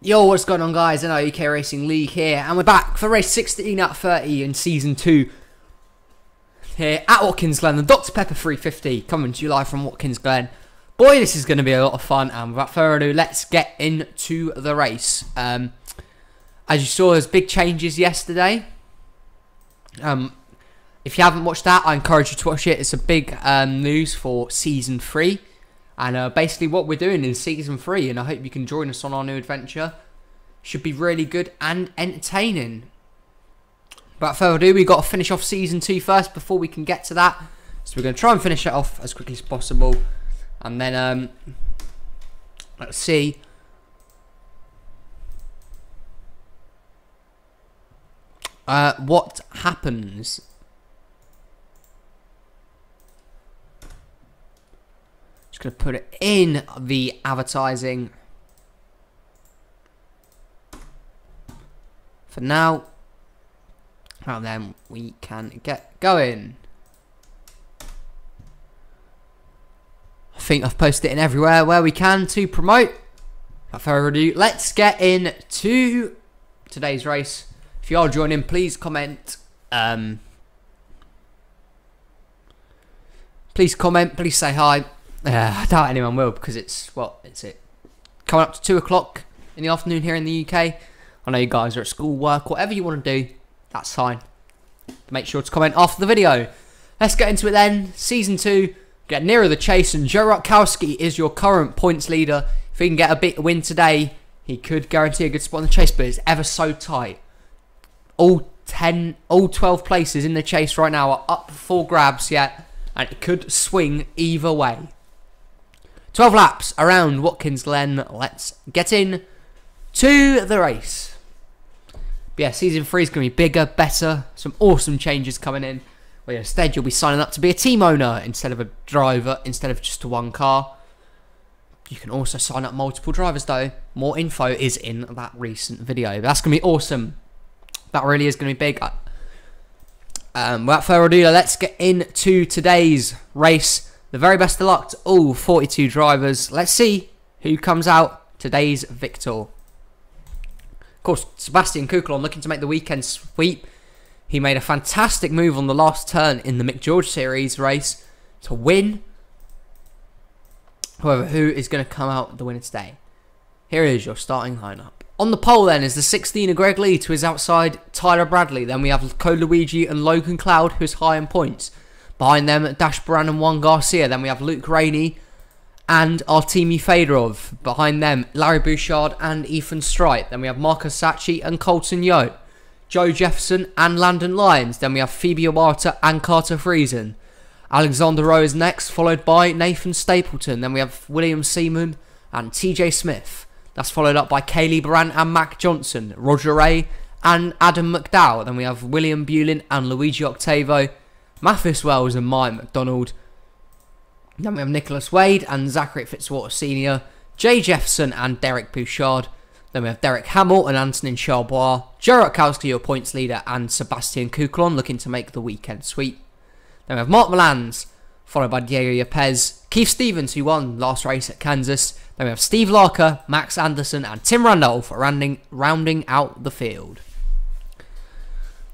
Yo, what's going on, guys? NRUK Racing League here, and we're back for race 16 out of 30 in Season 2 here at Watkins Glen, the Dr. Pepper 350, coming to you live from Watkins Glen. Boy, this is going to be a lot of fun, and without further ado, let's get into the race. As you saw, there's big changes yesterday. If you haven't watched that, I encourage you to watch it. It's a big news for Season 3. And basically what we're doing in Season 3, and I hope you can join us on our new adventure, should be really good and entertaining. Without further ado, we've got to finish off Season 2 first before we can get to that. So we're going to try and finish it off as quickly as possible. And then, let's see. What happens. Going to put it in the advertising for now, and then we can get going. I think I've posted it in everywhere where we can to promote. Without further ado, let's get into today's race. If you are joining, please comment. Please comment. Please say hi. I doubt anyone will, because it's, coming up to 2 o'clock in the afternoon here in the UK. I know you guys are at school, work, whatever you want to do, that's fine. Make sure to comment after the video. Let's get into it then. Season 2, get nearer the chase, and Joe Rutkowski is your current points leader. If he can get a big win today, he could guarantee a good spot in the chase, but it's ever so tight. All 12 places in the chase right now are up for grabs yet, and it could swing either way. 12 laps around Watkins Glen. Let's get in to the race. But yeah, Season 3 is going to be bigger, better. Some awesome changes coming in. Where instead you'll be signing up to be a team owner instead of a driver, instead of just one car. You can also sign up multiple drivers though. More info is in that recent video. But that's going to be awesome. That really is going to be big. Without further ado, let's get into today's race. The very best of luck to all 42 drivers. Let's see who comes out today's victor. Of course, Sebastian Kuklon looking to make the weekend sweep. He made a fantastic move on the last turn in the Mick George Series race to win. However, who is going to come out the winner today? Here is your starting lineup. On the pole then is the 16 of Greg Lee, to his outside Tyler Bradley. Then we have Cole Luigi and Logan Cloud, who's high in points. Behind them, Dash Baran and Juan Garcia. Then we have Luke Rainey and Artemi Fedorov. Behind them, Larry Bouchard and Ethan Strite. Then we have Marcus Sacchi and Colton Yo. Joe Jefferson and Landon Lyons. Then we have Phoebe Obata and Carter Friesen. Alexander Rowe is next, followed by Nathan Stapleton. Then we have William Seaman and TJ Smith. That's followed up by Kaylee Baran and Mac Johnson. Roger Ray and Adam McDowell. Then we have William Bulin and Luigi Octavo. Mathis Wells and Mike McDonald. Then we have Nicholas Wade and Zachary Fitzwater Sr., Jay Jefferson and Derek Bouchard. Then we have Derek Hamill and Antonin Charbois, Joe Rutkowski, your points leader, and Sebastian Kuklon looking to make the weekend sweep. Then we have Mark Milans, followed by Diego Yepes, Keith Stevens, who won last race at Kansas. Then we have Steve Larker, Max Anderson, and Tim Randolph rounding out the field.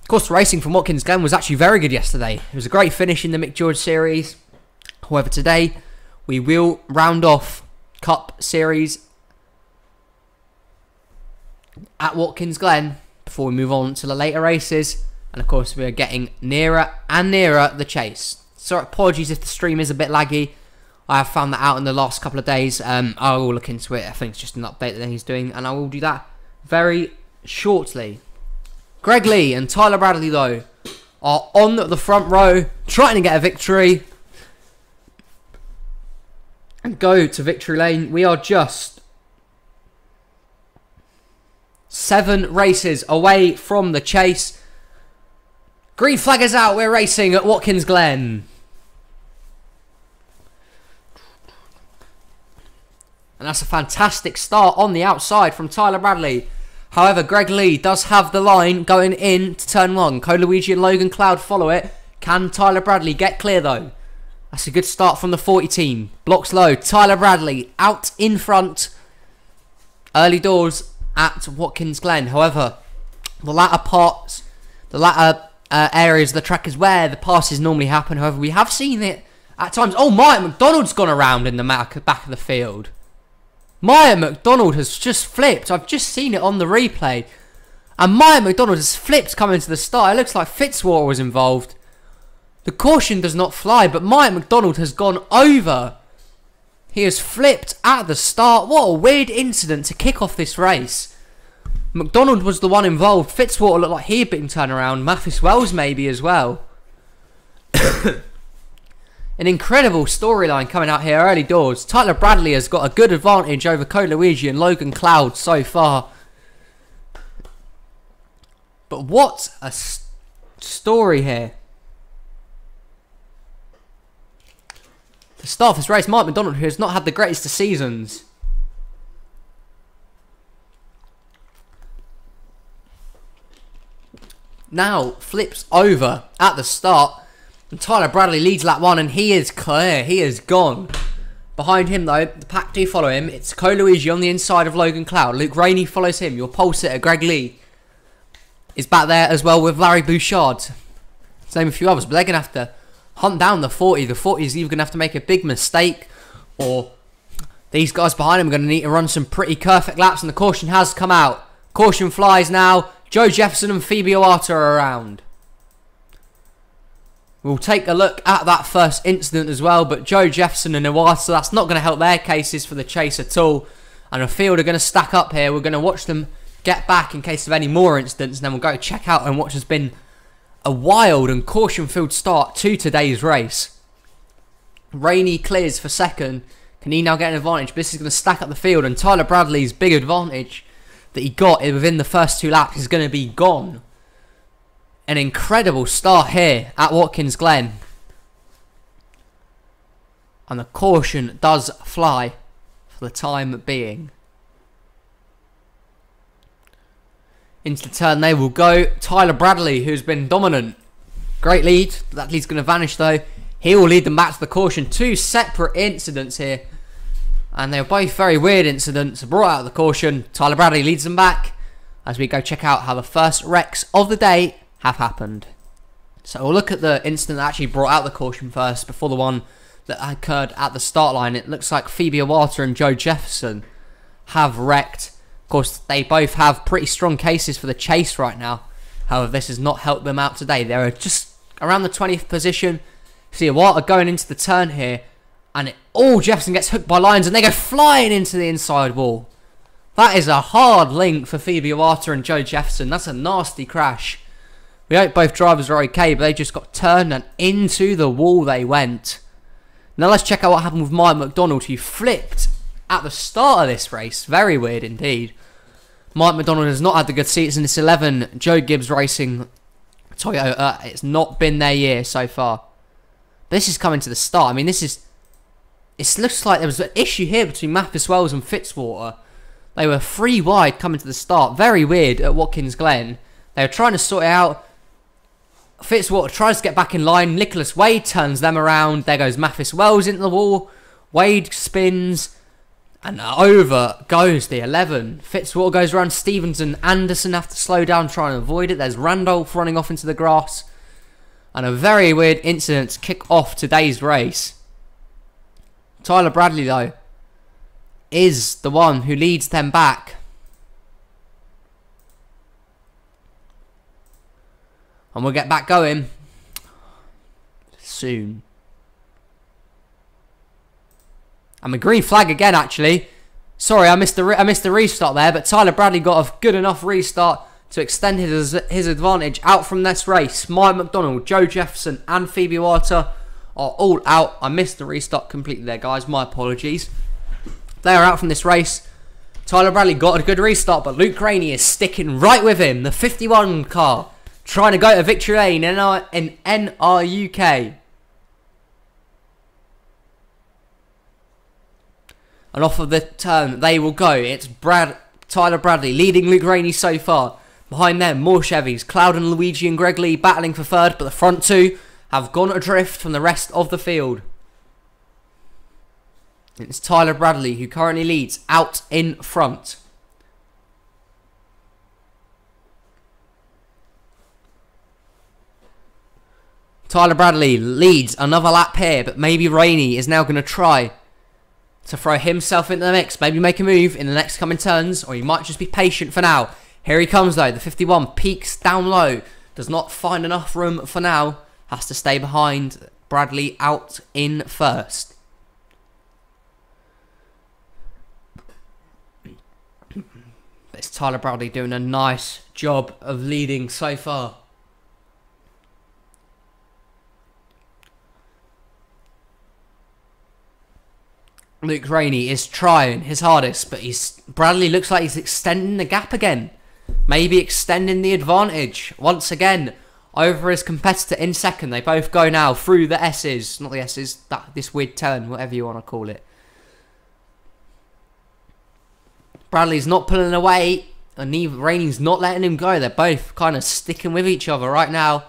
Of course, the racing from Watkins Glen was actually very good yesterday. It was a great finish in the Mick George Series. However, today we will round off Cup Series at Watkins Glen before we move on to the later races. And of course, we are getting nearer and nearer the chase. So apologies if the stream is a bit laggy. I have found that out in the last couple of days. I will look into it. I think it's just an update that he's doing, and I will do that very shortly. Greg Lee and Tyler Bradley, though, are on the front row, trying to get a victory and go to victory lane. We are just 7 races away from the chase. Green flag is out. We're racing at Watkins Glen. And that's a fantastic start on the outside from Tyler Bradley. However, Greg Lee does have the line going in to turn 1. Cole Luigi and Logan Cloud follow it. Can Tyler Bradley get clear though? That's a good start from the 40 team. Blocks low. Tyler Bradley out in front. Early doors at Watkins Glen. However, the latter areas of the track is where the passes normally happen. However, we have seen it at times. Oh, Myatt McDonald's gone around in the back of the field. Myatt McDonald has just flipped. I've just seen it on the replay. And Myatt McDonald has flipped coming to the start. It looks like Fitzwater was involved. The caution does not fly, but Myatt McDonald has gone over. He has flipped at the start. What a weird incident to kick off this race. McDonald was the one involved. Fitzwater looked like he had been turned around. Mathis Wells maybe as well. An incredible storyline coming out here early doors. Tyler Bradley has got a good advantage over Luigi and Logan Cloud so far. But what a story here. The start of this race, Myatt McDonald, who has not had the greatest of seasons. Now flips over at the start. And Tyler Bradley leads lap 1 and he is clear. He is gone. Behind him though, the pack do follow him. It's Luigi on the inside of Logan Cloud. Luke Rainey follows him. Your pole sitter, Greg Lee, is back there as well with Larry Bouchard. To name a few others, but they're going to have to hunt down the 40. The 40 is either going to have to make a big mistake or these guys behind him are going to need to run some pretty perfect laps, and the caution has come out. Caution flies now. Joe Jefferson and Phoebe Owata are around. We'll take a look at that first incident as well, but Joe Jefferson and Owata, that's not going to help their cases for the chase at all. And the field are going to stack up here. We're going to watch them get back in case of any more incidents, and then we'll go check out and what has been a wild and caution-filled start to today's race. Rainey clears for second. Can he now get an advantage? But this is going to stack up the field, and Tyler Bradley's big advantage that he got within the first 2 laps is going to be gone. An incredible start here at Watkins Glen. And the caution does fly for the time being. Into the turn they will go. Tyler Bradley, who's been dominant. Great lead. That lead's going to vanish though. He will lead them back to the caution. 2 separate incidents here. And they were both very weird incidents. Brought out of the caution. Tyler Bradley leads them back as we go check out how the first wrecks of the day have happened. So we'll look at the incident that actually brought out the caution first before the one that occurred at the start line. It looks like Phoebe Owata and Joe Jefferson have wrecked. Of course, they both have pretty strong cases for the chase right now. However, this has not helped them out today. They're just around the 20th position. See Owata going into the turn here, and Jefferson gets hooked by lines and they go flying into the inside wall. That is a hard link for Phoebe Owata and Joe Jefferson. That's a nasty crash. We hope both drivers are okay, but they just got turned and into the wall they went. Now let's check out what happened with Myatt McDonald, who flipped at the start of this race. Very weird indeed. Myatt McDonald has not had the good season. It's 11 Joe Gibbs Racing Toyota. It's not been their year so far. This is coming to the start. I mean, it looks like there was an issue here between Mathis Wells and Fitzwater. They were 3 wide coming to the start. Very weird at Watkins Glen. They were trying to sort it out. Fitzwater tries to get back in line. Nicholas Wade turns them around. There goes Mathis Wells into the wall. Wade spins. And over goes the 11. Fitzwater goes around. Stevens and Anderson have to slow down, trying to avoid it. There's Randolph running off into the grass. And a very weird incident to kick off today's race. Tyler Bradley, though, is the one who leads them back. And we'll get back going soon. I'm a green flag again, actually. Sorry, I missed the restart there, but Tyler Bradley got a good enough restart to extend his advantage out from this race. Myatt McDonald, Joe Jefferson, and Phoebe Owata are all out. I missed the restart completely there, guys. My apologies. They are out from this race. Tyler Bradley got a good restart, but Luke Rainey is sticking right with him. The 51 car trying to go to victory lane in NRUK. And off of the turn, they will go. It's Tyler Bradley leading Luke Rainey so far. Behind them, more Chevys. Cloud and Luigi and Greg Lee battling for third, but the front 2 have gone adrift from the rest of the field. It's Tyler Bradley who currently leads out in front. Tyler Bradley leads another lap here, but maybe Rainey is now going to try to throw himself into the mix. Maybe make a move in the next coming turns, or he might just be patient for now. Here he comes though, the 51 peaks down low. Does not find enough room for now. Has to stay behind. Bradley out in first. It's Tyler Bradley doing a nice job of leading so far. Luke Rainey is trying his hardest, but Bradley looks like he's extending the gap again. Maybe extending the advantage once again over his competitor in second. They both go now through the S's. Not the S's, this weird turn, whatever you want to call it. Bradley's not pulling away, and Rainey's not letting him go. They're both kind of sticking with each other right now.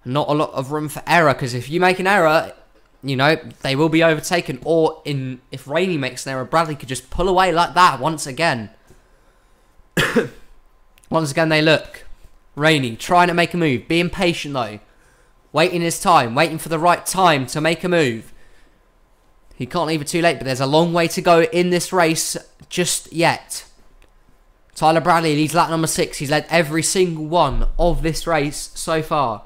Not a lot of room for error, because if you make an error, you know, they will be overtaken. Or if Rainey makes an error, Bradley could just pull away like that once again. Once again, they look. Rainey trying to make a move. Being patient, though. Waiting his time. Waiting for the right time to make a move. He can't leave it too late, but there's a long way to go in this race just yet. Tyler Bradley leads lap number 6. He's led every single one of this race so far.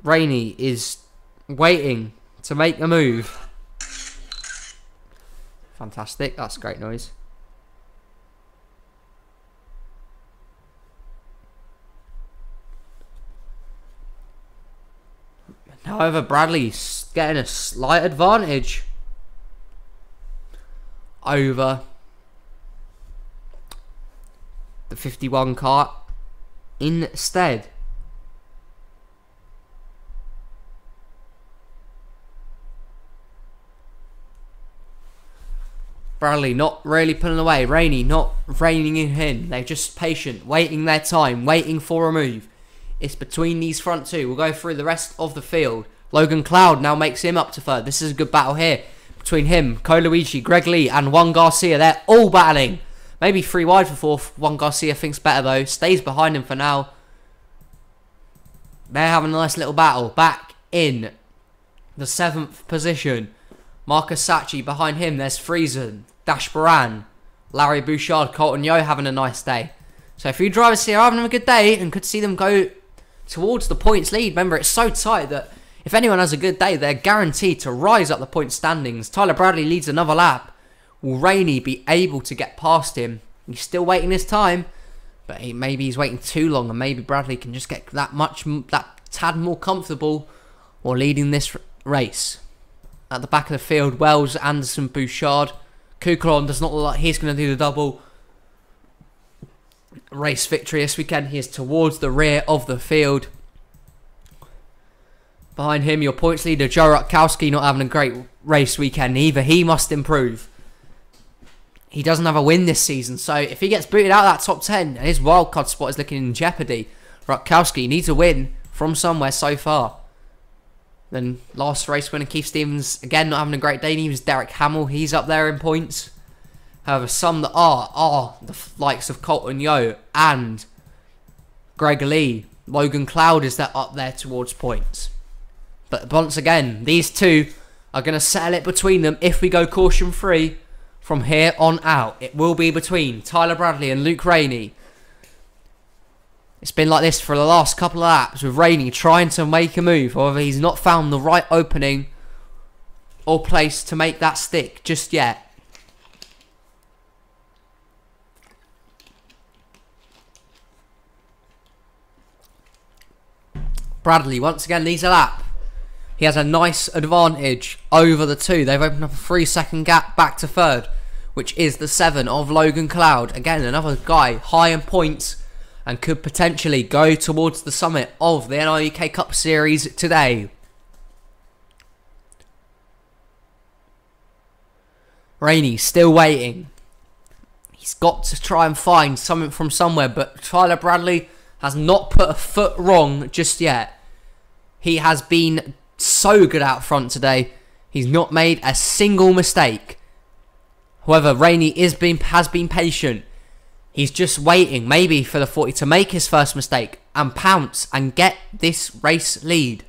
Rainey is waiting to make a move. Fantastic. That's great noise. However, Bradley's getting a slight advantage over the 51 car instead. Bradley not really pulling away. Rainey not reining it in. They're just patient, waiting their time, waiting for a move. It's between these front two. We'll go through the rest of the field. Logan Cloud now makes him up to third. This is a good battle here between him, Coluigi, Greg Lee, and Juan Garcia. They're all battling. Maybe 3 wide for fourth. Juan Garcia thinks better though. Stays behind him for now. They're having a nice little battle. Back in the 7th position. Marcus Sachi behind him. There's Friesen, Dash Baran, Larry Bouchard, Colton Yo having a nice day. So a few drivers here are having a good day and could see them go towards the points lead. Remember, it's so tight that if anyone has a good day, they're guaranteed to rise up the point standings. Tyler Bradley leads another lap. Will Rainey be able to get past him? He's still waiting his time, but maybe he's waiting too long, and maybe Bradley can just get that tad more comfortable while leading this race. At the back of the field, Wells, Anderson, Bouchard. Kuklon does not look like he's going to do the double. Race victory this weekend. He is towards the rear of the field. Behind him, your points leader, Joe Rutkowski, not having a great race weekend either. He must improve. He doesn't have a win this season, so if he gets booted out of that top 10 and his wildcard spot is looking in jeopardy, Rutkowski needs a win from somewhere so far. Then last race winner, Keith Stevens, again not having a great day. Neither was Derek Hamill. He's up there in points. However, some that are the likes of Colton Yo and Greg Lee. Logan Cloud is that up there towards points. But once again, these two are going to settle it between them if we go caution free from here on out. It will be between Tyler Bradley and Luke Rainey. It's been like this for the last couple of laps with Rainey trying to make a move. However, he's not found the right opening or place to make that stick just yet. Bradley once again leads a lap. He has a nice advantage over the two. They've opened up a 3-second gap back to third, which is the 7 of Logan Cloud. Again, another guy high in points and could potentially go towards the summit of the NRUK Cup Series today. Rainey still waiting. He's got to try and find something from somewhere, but Tyler Bradley has not put a foot wrong just yet. He has been so good out front today. He's not made a single mistake. However, Rainey has been patient. He's just waiting, maybe, for the 40 to make his first mistake and pounce and get this race lead.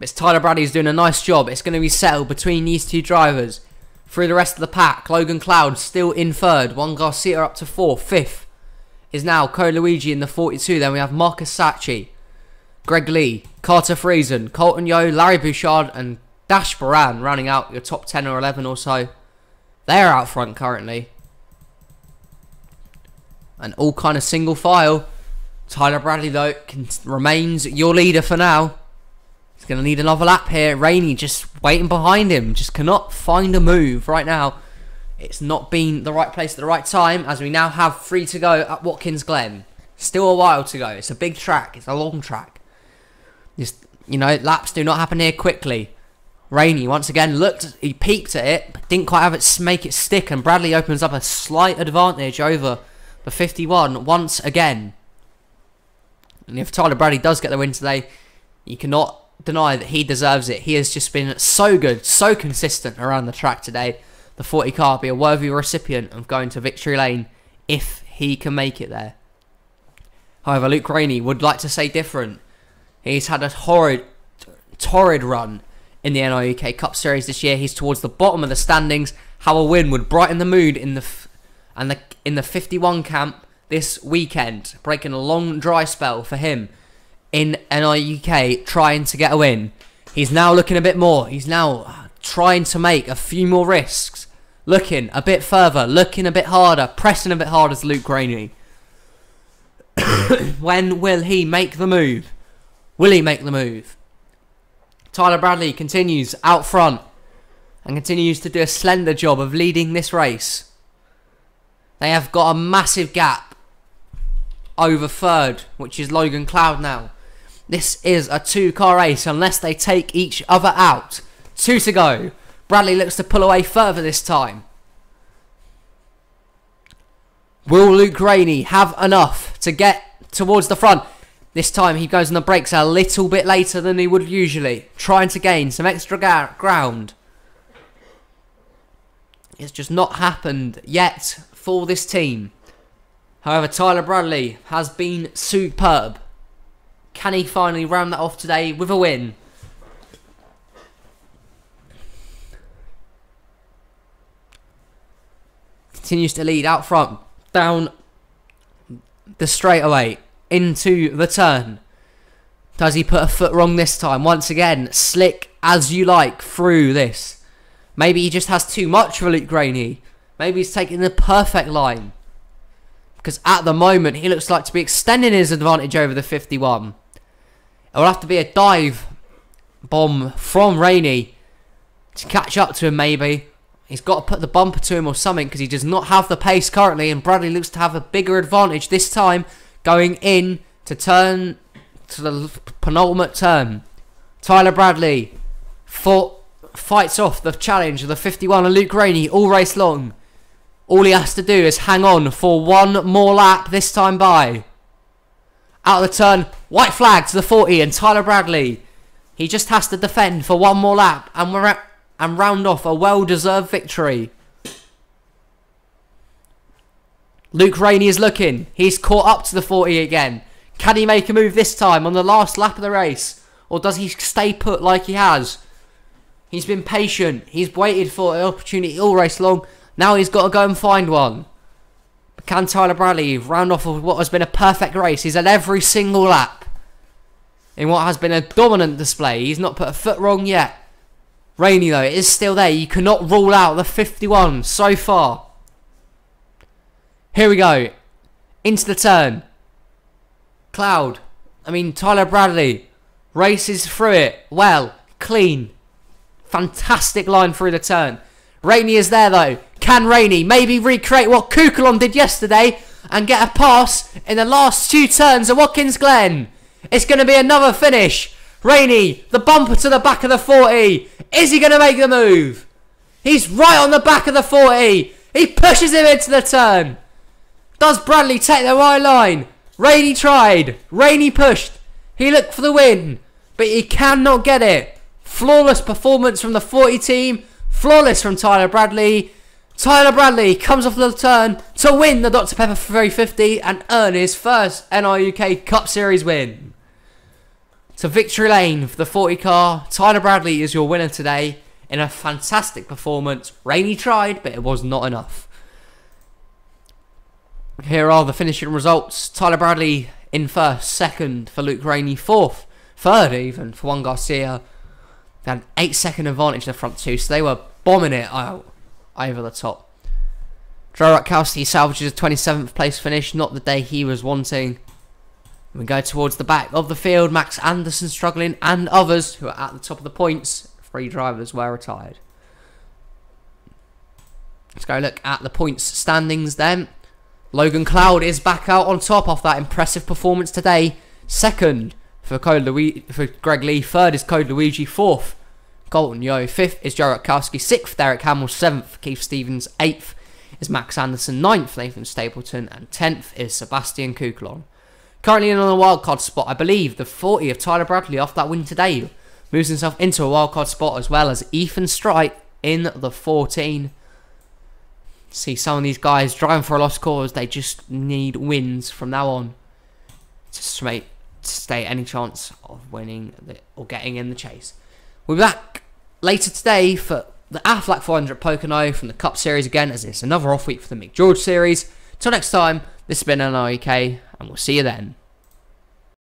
It's Tyler Bradley's doing a nice job. It's going to be settled between these two drivers. Through the rest of the pack, Logan Cloud still in third. Juan Garcia up to fourth. Fifth is now Ko Luigi in the 42. Then we have Marcus Sacchi, Greg Lee, Carter Friesen, Colton Yo, Larry Bouchard and Dash Baran running out your top 10 or 11 or so. They're out front currently. And all kind of single file. Tyler Bradley, though, remains your leader for now. He's going to need another lap here. Rainey just waiting behind him. Just cannot find a move right now. It's not been the right place at the right time, as we now have 3 to go at Watkins Glen. Still a while to go. It's a big track. It's a long track. Just, you know, laps do not happen here quickly. Rainey, once again, he peeked at it, but didn't quite have it make it stick, and Bradley opens up a slight advantage over the 51 once again. And if Tyler Bradley does get the win today, you cannot deny that he deserves it. He has just been so good, so consistent around the track today. The 40 car will be a worthy recipient of going to victory lane if he can make it there. However, Luke Rainey would like to say different. He's had a torrid run in the NRUK Cup Series this year. He's towards the bottom of the standings. How a win would brighten the mood in the 51 camp this weekend, breaking a long dry spell for him in NRUK, trying to get a win. He's now looking a bit more. He's now trying to make a few more risks, looking a bit further, looking a bit harder, pressing a bit harder as Luke Rainey. When will he make the move? Will he make the move? Tyler Bradley continues out front and continues to do a slender job of leading this race. They have got a massive gap over third, which is Logan Cloud now. This is a 2-car race unless they take each other out. 2 to go. Bradley looks to pull away further this time. Will Luke Rainey have enough to get towards the front? This time he goes on the brakes a little bit later than he would usually, trying to gain some extra ground. It's just not happened yet for this team. However, Tyler Bradley has been superb. Can he finally round that off today with a win? Continues to lead out front, down the straightaway, into the turn. Does he put a foot wrong this time? Once again, slick as you like through this. Maybe he just has too much for Luke Rainey. Maybe he's taking the perfect line. Because at the moment, he looks like to be extending his advantage over the 51. It will have to be a dive bomb from Rainey to catch up to him, maybe. He's got to put the bumper to him or something, because he does not have the pace currently, and Bradley looks to have a bigger advantage this time, going in to turn to the penultimate turn. Tyler Bradley fights off the challenge of the 51 and Luke Rainey all race long. All he has to do is hang on for one more lap this time by. Out of the turn, white flag to the 40 and Tyler Bradley. He just has to defend for one more lap and round off a well-deserved victory. Luke Rainey is looking. He's caught up to the 40 again. Can he make a move this time on the last lap of the race? Or does he stay put like he has? He's been patient. He's waited for an opportunity all race long. Now he's got to go and find one. But can Tyler Bradley round off of what has been a perfect race? He's had every single lap in what has been a dominant display. He's not put a foot wrong yet. Rainey, though, it is still there. You cannot rule out the 51 so far. Here we go. Into the turn. Tyler Bradley races through it. Well, clean. Fantastic line through the turn. Rainey is there, though. Can Rainey maybe recreate what Kukulon did yesterday and get a pass in the last 2 turns of Watkins Glen? It's going to be another finish. Rainey, the bumper to the back of the 40. Is he going to make the move? He's right on the back of the 40. He pushes him into the turn. Does Bradley take the right line? Rainey tried. Rainey pushed. He looked for the win, but he cannot get it. Flawless performance from the 40 team. Flawless from Tyler Bradley. Tyler Bradley comes off the turn to win the Dr Pepper 350 and earn his first NRUK Cup Series win. So victory lane for the 40 car. Tyler Bradley is your winner today in a fantastic performance. Rainey tried, but it was not enough. Here are the finishing results. Tyler Bradley in first, second for Luke Rainey, fourth, third even for Juan Garcia. They had an 8-second advantage in the front two, so they were bombing it out over the top. Joe Rutkowski salvages a 27th place finish, not the day he was wanting. We go towards the back of the field. Max Anderson struggling and others who are at the top of the points. 3 drivers were retired. Let's go look at the points standings then. Logan Cloud is back out on top off that impressive performance today. Second for Greg Lee. Third is Code Luigi. Fourth, Colton Yo. Fifth is Joe Rutkowski. Sixth, Derek Hamill. Seventh, Keith Stevens. Eighth is Max Anderson. Ninth, Nathan Stapleton. And 10th is Sebastian Kuklon. Currently in on a wildcard spot, I believe the 40 of Tyler Bradley off that win today moves himself into a wildcard spot, as well as Ethan Strite in the 14. See some of these guys driving for a lost cause. They just need wins from now on to stay any chance of winning or getting in the chase. We'll be back later today for the Aflac 400 at Pocono from the Cup Series again, as it's another off week for the Mick George Series. Till next time, this has been NRUK, and we'll see you then.